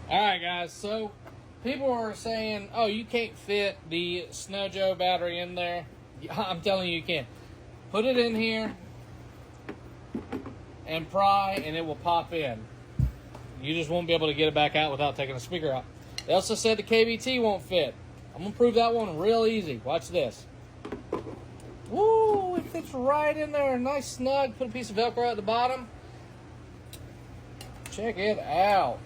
Alright guys, so people are saying, oh, you can't fit the Snow Joe battery in there. I'm telling you, you can. Put it in here and pry and it will pop in. You just won't be able to get it back out without taking the speaker out. They also said the KBT won't fit. I'm going to prove that one real easy. Watch this. Woo, it fits right in there. Nice snug. Put a piece of Velcro at the bottom. Check it out.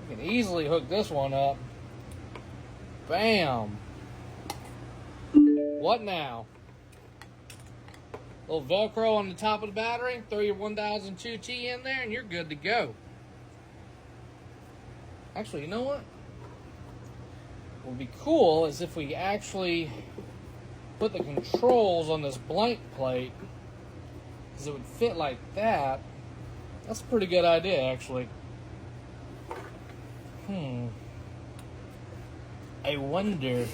You can easily hook this one up. Bam. What now? Little Velcro on the top of the battery. Throw your 1002T in there and you're good to go. Actually, you know what? What would be cool is if we actually put the controls on this blank plate, because it would fit like that. That's a pretty good idea, actually. I wonder.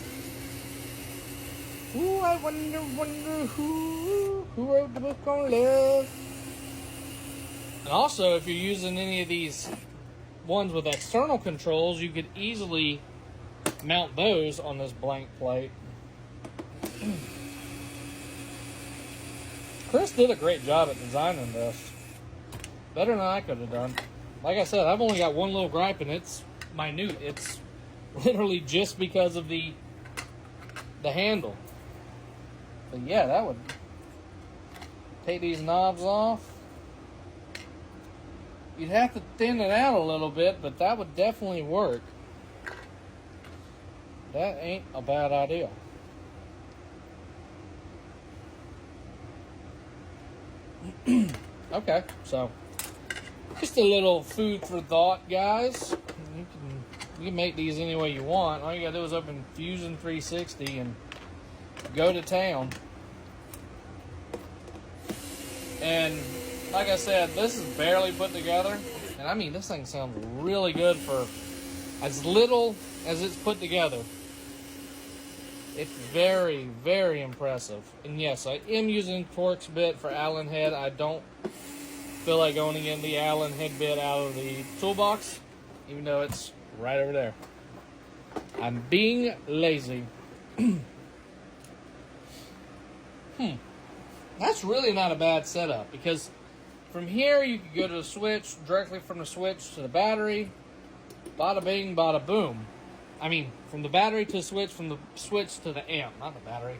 Ooh, I wonder who wrote the book on love. And also, if you're using any of these ones with external controls, you could easily mount those on this blank plate. Chris did a great job at designing this. Better than I could have done. Like I said, I've only got one little gripe, and it's minute. It's literally just because of the handle. But yeah, that would take these knobs off. You'd have to thin it out a little bit, but that would definitely work. That ain't a bad idea. Okay, so just a little food for thought, guys. You can make these any way you want. All you gotta do is open Fusion 360 and go to town. And like I said, this is barely put together. And I mean, this thing sounds really good for as little as it's put together. It's very, very impressive. And yes, I am using Torx bit for Allen head. I don't feel like going to get the Allen head bit out of the toolbox, even though it's right over there. I'm being lazy. That's really not a bad setup, because from here you could go to the switch, directly from the switch to the battery. Bada bing, bada boom. I mean, from the battery to the switch, from the switch to the amp, not the battery.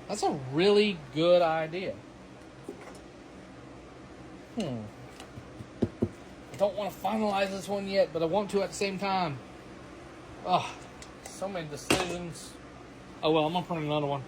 That's a really good idea. I don't want to finalize this one yet, but I want to at the same time. So many decisions. Oh well, I'm going to print another one.